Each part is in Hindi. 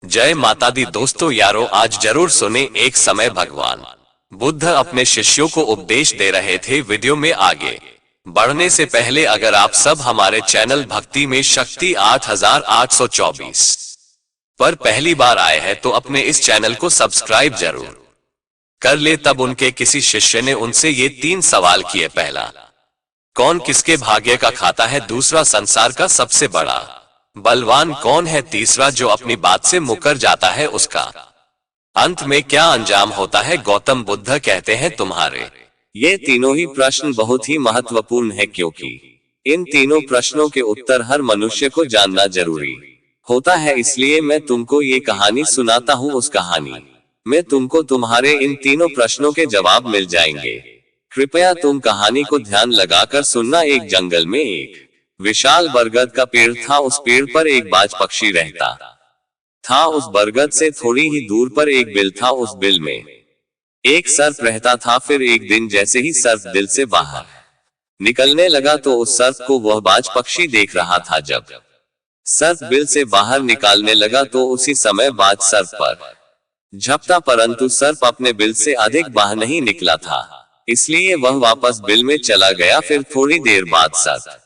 जय माता दी दोस्तों यारों, आज जरूर सुने। एक समय भगवान बुद्ध अपने शिष्यों को उपदेश दे रहे थे। वीडियो में आगे बढ़ने से पहले अगर आप सब हमारे चैनल भक्ति में शक्ति 8824 पर पहली बार आए हैं तो अपने इस चैनल को सब्सक्राइब जरूर कर ले। तब उनके किसी शिष्य ने उनसे ये 3 सवाल किए। पहला, कौन किसके भाग्य का खाता है? दूसरा, संसार का सबसे बड़ा बलवान कौन है? तीसरा, जो अपनी बात से मुकर जाता है उसका अंत में क्या अंजाम होता है? गौतम बुद्ध कहते हैं, तुम्हारे ये तीनों ही प्रश्न बहुत ही महत्वपूर्ण है, क्योंकि इन तीनों प्रश्नों के उत्तर हर मनुष्य को जानना जरूरी होता है। इसलिए मैं तुमको ये कहानी सुनाता हूँ। उस कहानी में तुमको तुम्हारे इन तीनों प्रश्नों के जवाब मिल जाएंगे। कृपया तुम कहानी को ध्यान लगाकर सुनना। एक जंगल में एक विशाल बरगद का पेड़ था। उस पेड़ पर एक बाज पक्षी रहता था। उस बरगद से थोड़ी ही दूर पर एक बिल था। उस बिल में एक सर्प रहता था। फिर एक दिन जैसे ही सर्प दिल से बाहर निकलने लगा तो उस सर्प को वह बाज पक्षी देख रहा था। जब सर्प बिल से बाहर निकालने लगा तो उसी समय बाज सर्प पर झपटा, परंतु सर्प अपने बिल से अधिक बाहर नहीं निकला था, इसलिए वह वापस बिल में चला गया। फिर थोड़ी देर बाद सर्प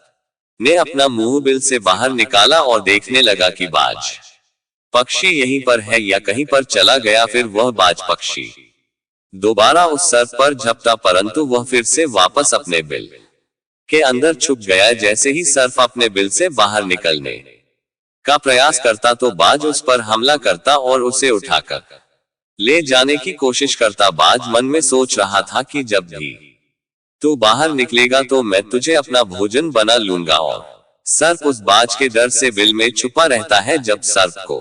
ने अपना मुंह बिल से बाहर निकाला और देखने लगा कि बाज पक्षी यहीं पर है या कहीं पर चला गया। फिर वह बाज पक्षी दोबारा उस सर्प पर झपटा, परंतु वह फिर से वापस अपने बिल के अंदर छुप गया। जैसे ही सर्प अपने बिल से बाहर निकलने का प्रयास करता तो बाज उस पर हमला करता और उसे उठाकर ले जाने की कोशिश करता। बाज मन में सोच रहा था कि जब भी तू बाहर निकलेगा तो मैं तुझे अपना भोजन बना लूंगा। और सर्प उस बाज के डर से बिल में छुपा रहता है। जब सर्प को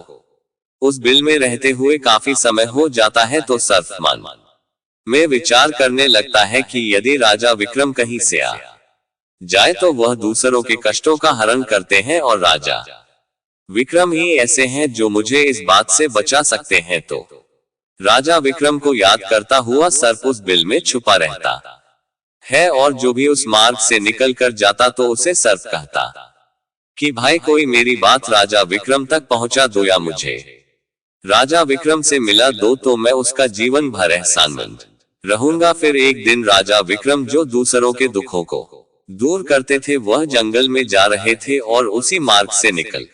उस बिल में रहते हुए काफी समय हो जाता है तो सर्प मन में विचार करने लगता है कि यदि राजा विक्रम कहीं से आ जाए तो वह दूसरों के कष्टों का हरण करते हैं और राजा विक्रम ही ऐसे हैं जो मुझे इस बात से बचा सकते हैं। तो राजा विक्रम को याद करता हुआ सर्प उस बिल में छुपा रहता है और जो भी उस मार्ग से निकल कर जाता तो उसे सर्प कहता कि भाई कोई मेरी बात राजा विक्रम तक पहुंचा दो या मुझे राजा विक्रम से मिला दो तो मैं उसका जीवन भर एहसानमंद रहूंगा। फिर एक दिन राजा विक्रम जो दूसरों के दुखों को दूर करते थे वह जंगल में जा रहे थे और उसी मार्ग से निकल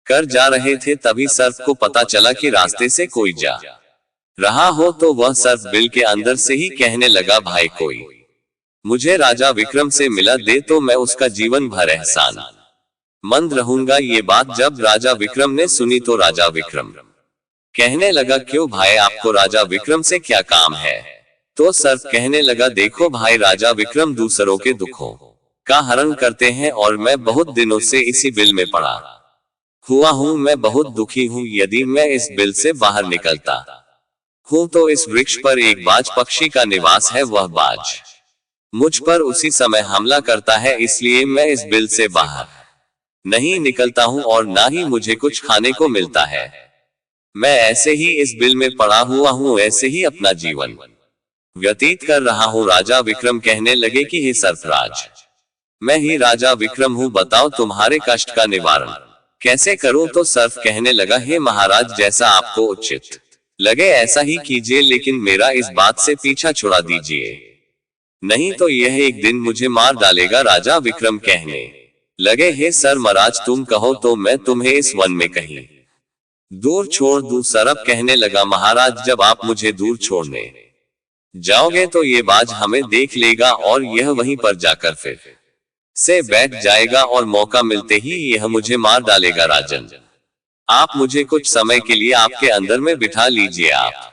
कर जा रहे थे। तभी सर्प को पता चला कि रास्ते से कोई जा रहा हो तो वह सर्प बिल के अंदर से ही कहने लगा, भाई कोई मुझे राजा विक्रम से मिला दे तो मैं उसका जीवन भर एहसान मंद रहूंगा। ये बात जब राजा विक्रम ने सुनी तो राजा विक्रम कहने लगा, क्यों भाई, आपको राजा विक्रम से क्या काम है? तो सर्प कहने लगा, देखो भाई, राजा विक्रम दूसरों के दुखों का हरण करते हैं और मैं बहुत दिनों से इसी बिल में पड़ा हुआ हूँ। मैं बहुत दुखी हूँ। यदि मैं इस बिल से बाहर निकलता हूँ तो इस वृक्ष पर एक बाज पक्षी का निवास है। वह बाज मुझ पर उसी समय हमला करता है, इसलिए मैं इस बिल से बाहर नहीं निकलता हूँ और ना ही मुझे कुछ खाने को मिलता है। मैं ऐसे ही इस बिल में पड़ा हुआ हूँ, ऐसे ही अपना जीवन व्यतीत कर रहा हूँ। राजा विक्रम कहने लगे कि हे सर्पराज, मैं ही राजा विक्रम हूँ, बताओ तुम्हारे कष्ट का निवारण कैसे करूं? तो सर्प कहने लगा, हे महाराज, जैसा आपको उचित लगे ऐसा ही कीजिए, लेकिन मेरा इस बात से पीछा छुड़ा दीजिए, नहीं तो यह एक दिन मुझे मार डालेगा। राजा विक्रम कहने लगे, हे सर महाराज, तुम कहो तो मैं तुम्हें इस वन में कहीं दूर छोड़ दूं। सर्प कहने लगा, महाराज, जब आप मुझे दूर छोड़ने जाओगे तो ये बाज हमें देख लेगा और यह वहीं पर जाकर फिर से बैठ जाएगा और मौका मिलते ही यह मुझे मार डालेगा। राजन, आप मुझे कुछ समय के लिए आपके अंदर में बिठा लीजिए। आप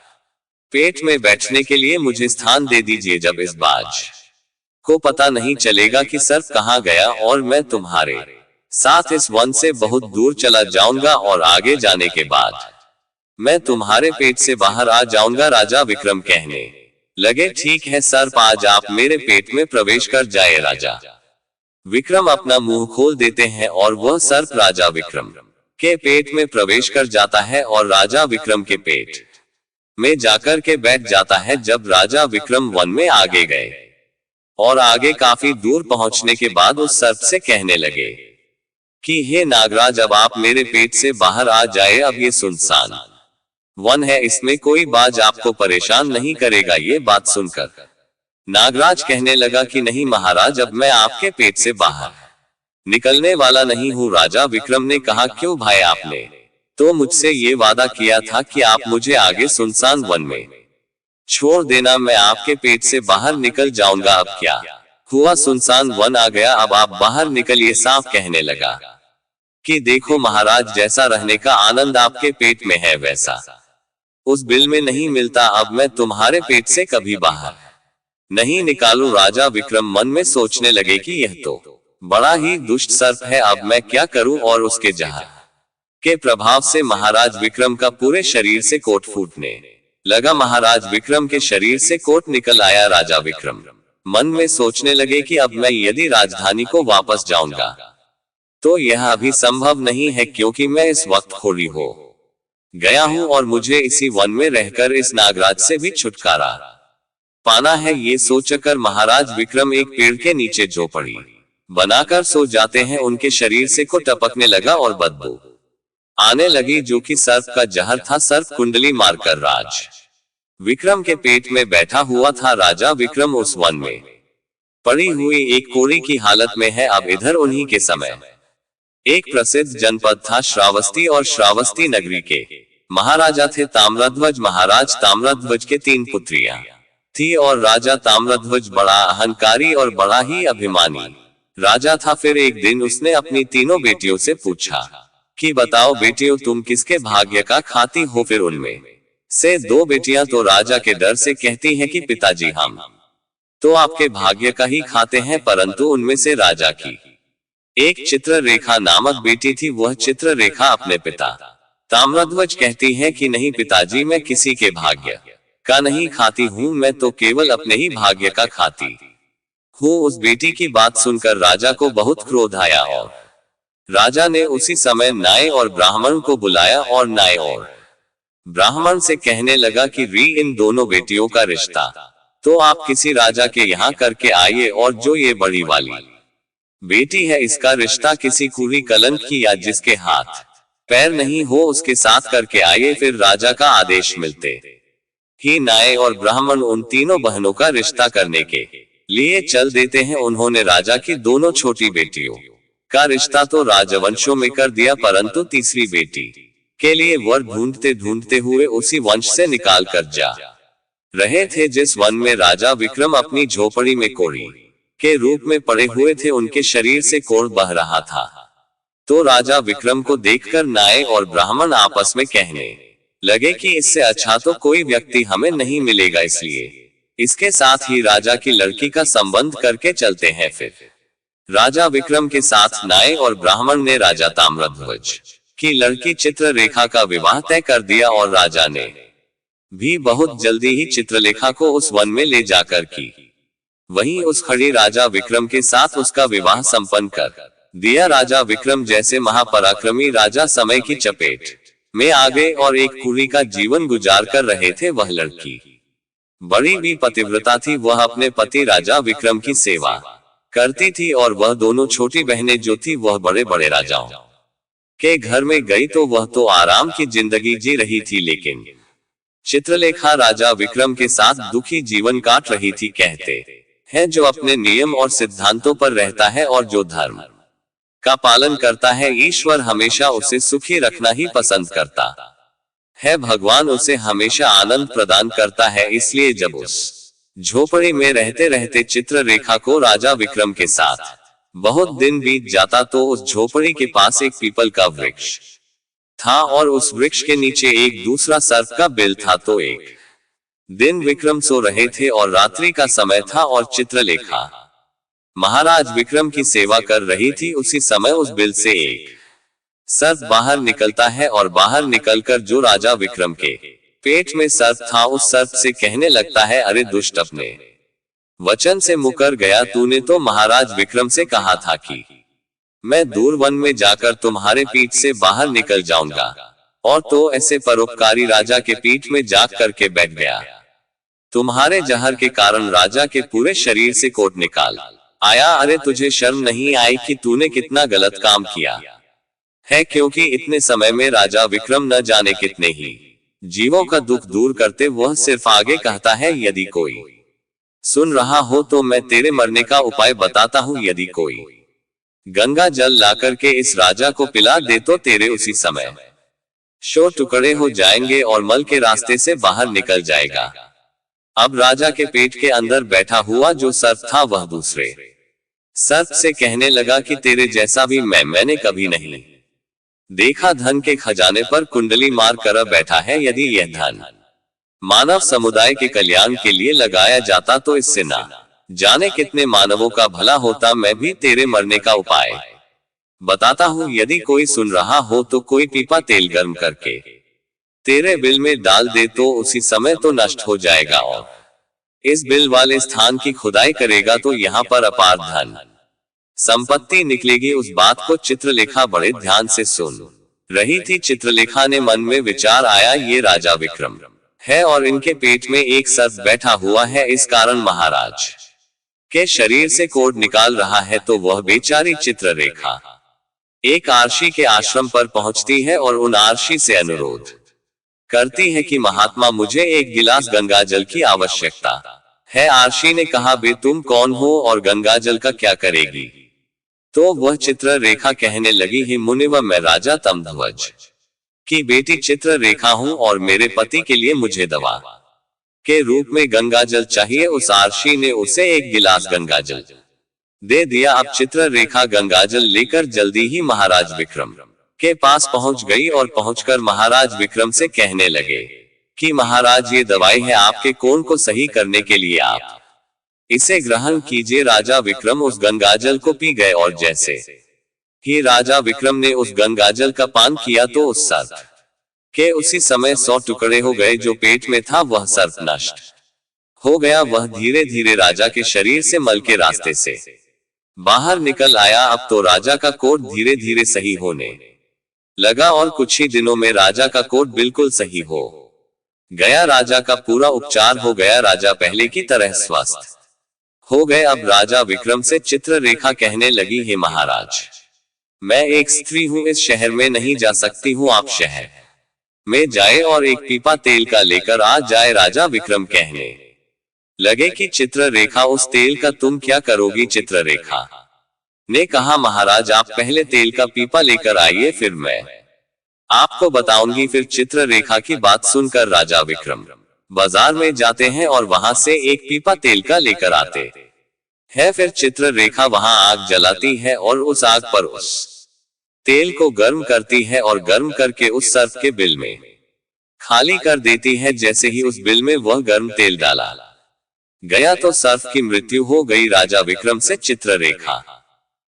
पेट में बैठने के लिए मुझे स्थान दे दीजिए। जब इस बाज को पता नहीं चलेगा कि सर्प कहाँ गया और मैं तुम्हारे साथ इस वन से बहुत दूर चला जाऊंगा और आगे जाने के बाद मैं तुम्हारे पेट से बाहर आ जाऊंगा। राजा विक्रम कहने लगे, ठीक है सर्प, आज आप मेरे पेट में प्रवेश कर जाए। राजा विक्रम अपना मुंह खोल देते हैं और वह सर्प राजा विक्रम के पेट में प्रवेश कर जाता है और राजा विक्रम के पेट में जाकर के बैठ जाता है। जब राजा विक्रम वन में आगे गए और आगे काफी दूर पहुंचने के बाद उस सर्प से कहने लगे कि हे नागराज, अब आप मेरे पेट से बाहर आ जाए, अब ये सुनसान वन है, इसमें कोई बाज आपको परेशान नहीं करेगा। ये बात सुनकर नागराज कहने लगा कि नहीं महाराज, अब मैं आपके पेट से बाहर निकलने वाला नहीं हूँ। राजा विक्रम ने कहा, क्यों भाई, आपने तो मुझसे ये वादा किया था कि आप मुझे आगे सुनसान वन में छोड़ देना, मैं आपके पेट से बाहर निकल जाऊंगा। अब क्या हुआ, सुनसान वन आ गया, अब आप बाहर निकलिए। सांप कहने लगा कि देखो महाराज, जैसा रहने का आनंद आपके पेट में है वैसा उस बिल में नहीं मिलता। अब मैं तुम्हारे पेट से कभी बाहर नहीं निकालूं। राजा विक्रम मन में सोचने लगे कि यह तो बड़ा ही दुष्ट सर्प है, अब मैं क्या करूं। और उसके जहर के प्रभाव से महाराज विक्रम का पूरे शरीर से कोट फूटने लगा। महाराज विक्रम के शरीर से कोट निकल आया। राजा विक्रम मन में सोचने लगे कि अब मैं यदि राजधानी को वापस जाऊंगा तो यह अभी संभव नहीं है, क्योंकि मैं इस वक्त खोरी हो गया हूं और मुझे इसी वन में रहकर इस नागराज से भी छुटकारा पाना है। ये सोचकर महाराज विक्रम एक पेड़ के नीचे झोपड़ी बनाकर सो जाते हैं। उनके शरीर से को टपकने लगा और बदबू आने लगी, जो कि सर्प का जहर था। सर्प कुंडली मारकर राज विक्रम के पेट में बैठा हुआ था। राजा विक्रम उस वन में पड़ी हुई एक कोड़ी की हालत में है। अब इधर उन्हीं के समय एक प्रसिद्ध जनपद था श्रावस्ती, और श्रावस्ती नगरी के महाराजा थे ताम्रध्वज। महाराज ताम्रध्वज के 3 पुत्रियां थी और राजा ताम्रध्वज बड़ा अहंकारी और बड़ा ही अभिमानी राजा था। फिर एक दिन उसने अपनी तीनों बेटियों से पूछा कि बताओ बेटियों, तुम किसके भाग्य का खाती हो। फिर उनमें से 2 बेटियां तो राजा के डर से कहती हैं कि पिताजी, हम तो आपके भाग्य का ही खाते हैं। परंतु उनमें से राजा की एक चित्ररेखा नामक बेटी थी, वह चित्ररेखा अपने पिता ताम्रध्वज कहती है कि नहीं पिताजी, मैं किसी के भाग्य का नहीं खाती हूँ, मैं तो केवल अपने ही भाग्य का खाती हूँ। उस बेटी की बात सुनकर राजा को बहुत क्रोध आया और राजा ने उसी समय नाई और ब्राह्मण को बुलाया और नाई और ब्राह्मण से कहने लगा कि इन दोनों बेटियों का रिश्ता तो आप किसी राजा के यहाँ करके आइए, और जो ये बड़ी वाली बेटी है इसका रिश्ता किसी कूड़ी कलंक की या जिसके हाथ पैर नहीं हो उसके साथ करके आइए। फिर राजा का आदेश मिलते ही नाई और ब्राह्मण उन तीनों बहनों का रिश्ता करने के लिए चल देते हैं। उन्होंने राजा की दोनों छोटी बेटियों का रिश्ता तो राजवंशों में कर दिया, परंतु तीसरी बेटी के लिए वर ढूंढते ढूंढते हुए उसी वंश से निकाल कर जा रहे थे जिस वन में राजा विक्रम अपनी झोपड़ी में कोड़ी के रूप में पड़े हुए थे। उनके शरीर से कोढ़ बह रहा था। तो राजा विक्रम को देखकर नाई और ब्राह्मण आपस में कहने लगे कि इससे अच्छा तो कोई व्यक्ति हमें नहीं मिलेगा, इसलिए इसके साथ ही राजा की लड़की का संबंध करके चलते हैं। फिर राजा विक्रम के साथ नाई और ब्राह्मण ने राजा ताम्रध्वज की लड़की चित्ररेखा का विवाह तय कर दिया, और राजा ने भी बहुत जल्दी ही चित्रलेखा को उस वन में ले जाकर की वहीं उस खड़ी राजा विक्रम के साथ उसका विवाह संपन्न कर दिया। राजा विक्रम जैसे महापराक्रमी राजा समय की चपेट में आ गए और एक कुली का जीवन गुजार कर रहे थे। वह लड़की बड़ी भी पतिव्रता थी, वह अपने पति राजा विक्रम की सेवा करती थी, और वह दोनों छोटी बहनें जो थी वह बड़े बड़े राजाओं के घर में गई तो वह तो आराम की जिंदगी जी रही थी, लेकिन चित्रलेखा राजा विक्रम के साथ दुखी जीवन काट रही थी। कहते हैं जो अपने नियम और सिद्धांतों पर रहता है और जो धर्म का पालन करता है, ईश्वर हमेशा उसे सुखी रखना ही पसंद करता है। भगवान उसे हमेशा आनंद प्रदान करता है। इसलिए जब उस झोपड़ी में रहते रहते चित्ररेखा को राजा विक्रम के साथ बहुत दिन बीत जाता तो उस झोपड़ी के पास एक पीपल का वृक्ष था और उस वृक्ष के नीचे एक दूसरा सर्प का बिल था। तो एक दिन विक्रम सो रहे थे और रात्रि का समय था और चित्रलेखा महाराज विक्रम की सेवा कर रही थी। उसी समय उस बिल से एक सर्प बाहर निकलता है और बाहर निकलकर जो राजा विक्रम के पेट में सर्प था उस सर्प से कहने लगता है, अरे दुष्ट, अपने वचन से मुकर गया। तूने तो महाराज विक्रम से कहा था कि मैं दूर वन में जाकर तुम्हारे पीठ से बाहर निकल जाऊंगा, और तो ऐसे परोपकारी राजा के पीठ में जाग करके बैठ गया। तुम्हारे जहर के कारण राजा के पूरे शरीर से कोट निकाल आया। अरे तुझे शर्म नहीं आई कि तूने कितना गलत काम किया। है, क्योंकि इतने समय में राजा विक्रम न जाने कितने ही जीवों का दुख दूर करते। वह सिर्फ आगे कहता है, यदि कोई सुन रहा हो तो मैं तेरे मरने का उपाय बताता हूँ। यदि कोई गंगा जल लाकर के इस राजा को पिला दे तो तेरे उसी समय 100 टुकड़े हो जाएंगे और मल के रास्ते से बाहर निकल जाएगा। अब राजा के पेट के अंदर बैठा हुआ जो सर्प था वह दूसरे सर्प से कहने लगा कि तेरे जैसा भी मैंने कभी नहीं देखा। धन के खजाने पर कुंडली मार कर बैठा है। यदि यह धन मानव समुदाय के कल्याण के लिए लगाया जाता तो इससे ना जाने कितने मानवों का भला होता। मैं भी तेरे मरने का उपाय बताता हूँ। यदि कोई सुन रहा हो तो कोई पीपा तेल गर्म करके तेरे बिल में डाल दे तो उसी समय तो नष्ट हो जाएगा, और इस बिल वाले स्थान की खुदाई करेगा तो यहाँ पर अपार धन संपत्ति निकलेगी। उस बात को चित्रलेखा बड़े ध्यान से सुन रही थी। चित्रलेखा ने मन में विचार आया, ये राजा विक्रम है और इनके पेट में एक सर्प बैठा हुआ है, इस कारण महाराज के शरीर से कोढ़ निकाल रहा है। तो वह बेचारी चित्रलेखा एक आर्षी के आश्रम पर पहुंचती है और उन आर्षी से अनुरोध करती है कि महात्मा मुझे एक गिलास गंगाजल की आवश्यकता है। आर्षी ने कहा, बे तुम कौन हो और गंगाजल का क्या करेगी? तो वह चित्ररेखा कहने लगी, ही मुनिवर मैं राजा तमध्वज की बेटी चित्ररेखा हूँ और मेरे पति के लिए मुझे दवा के रूप में गंगाजल चाहिए। उस आर्षी ने उसे एक गिलास गंगाजल दे दिया। अब चित्ररेखा गंगाजल लेकर जल्दी ही महाराज विक्रम के पास पहुंच गई और पहुंचकर महाराज विक्रम से कहने लगे कि महाराज ये दवाई है आपके कोढ़ को सही करने के लिए, आप इसे ग्रहण कीजिए। राजा विक्रम उस गंगाजल को पी गए और जैसे ही राजा विक्रम ने उस गंगाजल का पान किया तो उस सर्प के उसी समय 100 टुकड़े हो गए। जो पेट में था वह सर्प नष्ट हो गया। वह धीरे धीरे राजा के शरीर से मल के रास्ते से बाहर निकल आया। अब तो राजा का कोढ़ धीरे धीरे सही होने लगा और कुछ ही दिनों में राजा का कोढ़ बिल्कुल सही हो गया। राजा का पूरा उपचार हो गया। राजा पहले की तरह स्वस्थ हो गए। अब राजा विक्रम से चित्ररेखा कहने लगी, हे महाराज मैं एक स्त्री हूँ, इस शहर में नहीं जा सकती हूँ, आप शहर में जाए और एक पीपा तेल का लेकर आ जाए। राजा विक्रम कहने लगे कि चित्ररेखा उस तेल का तुम क्या करोगी? चित्ररेखा ने कहा, महाराज आप पहले तेल का पीपा लेकर आइए, फिर मैं आपको बताऊंगी। फिर चित्ररेखा की बात सुनकर राजा विक्रम बाजार में जाते हैं और वहां से एक पीपा तेल का लेकर आते हैं। फिर चित्ररेखा वहां आग जलाती है और उस आग पर उस तेल को गर्म करती है और गर्म करके उस सर्प के बिल में खाली कर देती है। जैसे ही उस बिल में वह गर्म तेल डाला गया तो सर्प की मृत्यु हो गई। राजा विक्रम से चित्ररेखा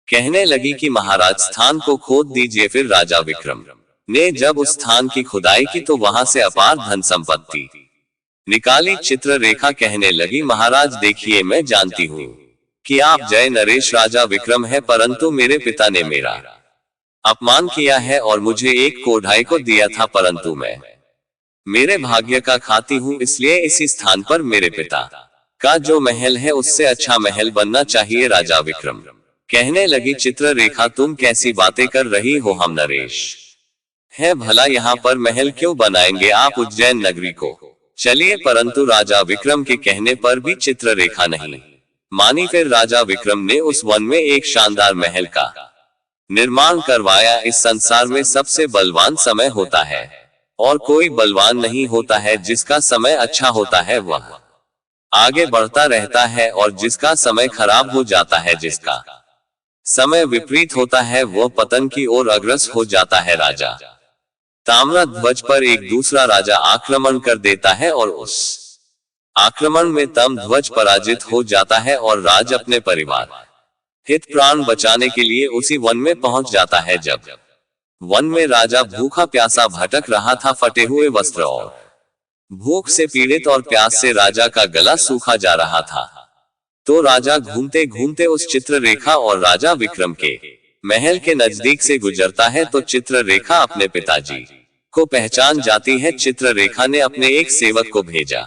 कहने लगी कि महाराज स्थान को खोद दीजिए। फिर राजा विक्रम ने जब उस स्थान की खुदाई की तो वहां से अपार धन संपत्ति निकाली। चित्ररेखा कहने लगी, महाराज देखिए मैं जानती हूँ कि आप जय नरेश राजा विक्रम है, परंतु मेरे पिता ने मेरा अपमान किया है और मुझे एक कोढ़ाई को दिया था, परंतु मैं मेरे भाग्य का खाती हूँ, इसलिए इसी स्थान पर मेरे पिता का जो महल है उससे अच्छा महल बनना चाहिए। राजा विक्रम कहने लगी, चित्ररेखा तुम कैसी बातें कर रही हो? हम नरेश है, भला यहाँ पर महल क्यों बनाएंगे? आप उज्जैन नगरी को चलिए। परंतु राजा विक्रम के कहने पर भी चित्ररेखा नहीं मानी। फिर राजा विक्रम ने उस वन में एक शानदार महल का निर्माण करवाया। इस संसार में सबसे बलवान समय होता है और कोई बलवान नहीं होता है। जिसका समय अच्छा होता है वह आगे बढ़ता रहता है और जिसका समय खराब हो जाता है, जिसका समय विपरीत होता है, वह पतन की ओर अग्रसर हो जाता है। राजा ताम्रध्वज पर एक दूसरा राजा आक्रमण कर देता है और उस आक्रमण में तमध्वज पराजित हो जाता है और राज अपने परिवार हित प्राण बचाने के लिए उसी वन में पहुंच जाता है। जब वन में राजा भूखा प्यासा भटक रहा था, फटे हुए वस्त्र और भूख से पीड़ित और प्यास से राजा का गला सूखा जा रहा था, तो राजा घूमते घूमते उस चित्ररेखा और राजा विक्रम के महल के नजदीक से गुजरता है। तो चित्ररेखा अपने पिताजी को पहचान जाती है। चित्ररेखा ने अपने एक सेवक को भेजा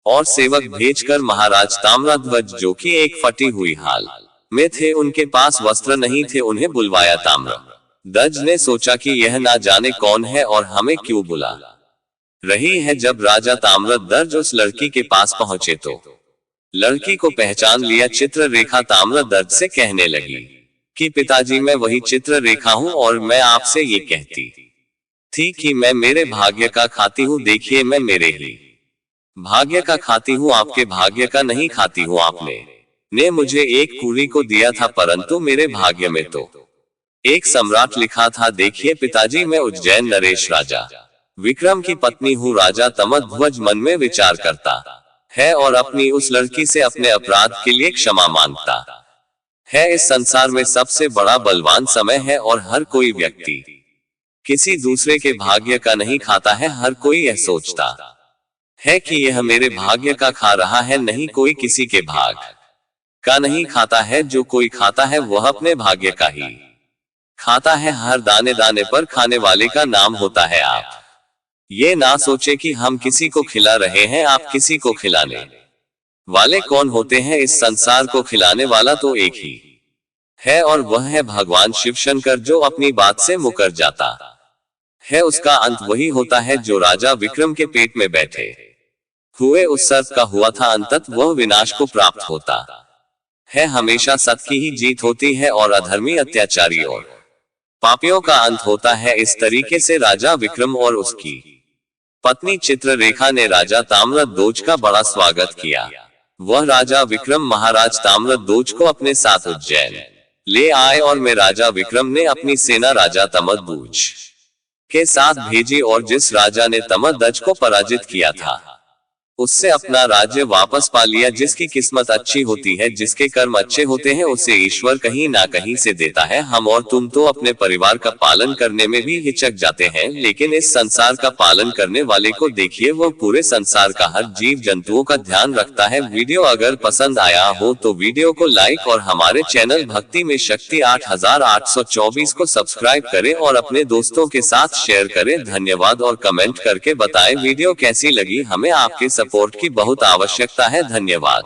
और सेवक भेजकर महाराज ताम्रध्वज, जो कि एक फटी हुई हाल में थे, उनके पास वस्त्र नहीं थे, उन्हें बुलवाया। ताम्र दज ने सोचा कि यह ना जाने कौन है और हमें क्यों बुला रही है। जब राजा ताम्रध्वज उस लड़की के पास पहुंचे तो लड़की को पहचान लिया चित्ररेखा ताम्रध्वज से कहने लगी कि पिताजी मैं वही चित्ररेखा हूँ और मैं आपसे ये कहती थी कि मैं मेरे भाग्य का खाती हूँ। देखिए मैं मेरे ही भाग्य का खाती हूँ, आपके भाग्य का नहीं खाती हूँ। आपने ने मुझे एक कुरी को दिया था परंतु मेरे भाग्य में तो एक सम्राट लिखा था। देखिए पिताजी मैं उज्जैन नरेश राजा विक्रम की पत्नी हूँ। राजा ताम्रध्वज मन में विचार करता है और अपनी उस लड़की से अपने अपराध के लिए क्षमा मांगता है। इस संसार में सबसे बड़ा बलवान समय है और हर कोई व्यक्ति किसी दूसरे के भाग्य का नहीं खाता है। हर कोई यह सोचता है कि यह मेरे भाग्य का खा रहा है, नहीं कोई किसी के भाग का नहीं खाता है। जो कोई खाता है वह अपने भाग्य का ही खाता है। हर दाने दाने पर खाने वाले का नाम होता है। आप ये ना सोचे कि हम किसी को खिला रहे हैं, आप किसी को खिलाने वाले कौन होते हैं। इस संसार को खिलाने वाला तो एक ही है और वह है भगवान शिव शंकर, जो अपनी बात से मुकर जाता है उसका अंत वही होता है। जो राजा विक्रम के पेट में बैठे हुए उस सर्प का हुआ था, अंततः वह विनाश को प्राप्त होता है। हमेशा सत्य की ही जीत होती है और अधर्मी अत्याचारी और पापियों का अंत होता है। इस तरीके से राजा विक्रम और उसकी पत्नी चित्ररेखा ने राजा ताम्रध्वज का बड़ा स्वागत किया। वह राजा विक्रम महाराज ताम्रध्वज को अपने साथ उज्जैन ले आए और में राजा विक्रम ने अपनी सेना राजा ताम्रध्वज के साथ भेजी और जिस राजा ने ताम्रध्वज को पराजित किया था उससे अपना राज्य वापस पा लिया। जिसकी किस्मत अच्छी होती है, जिसके कर्म अच्छे होते हैं, उसे ईश्वर कहीं ना कहीं से देता है। हम और तुम तो अपने परिवार का पालन करने में भी हिचक जाते हैं, लेकिन इस संसार का पालन करने वाले को देखिए, वह पूरे संसार का हर जीव जंतुओं का ध्यान रखता है। वीडियो अगर पसंद आया हो तो वीडियो को लाइक और हमारे चैनल भक्ति में शक्ति 8824 को सब्सक्राइब करें और अपने दोस्तों के साथ शेयर करें। धन्यवाद और कमेंट करके बताएं वीडियो कैसी लगी। हमें आपके सपोर्ट की बहुत आवश्यकता है। धन्यवाद।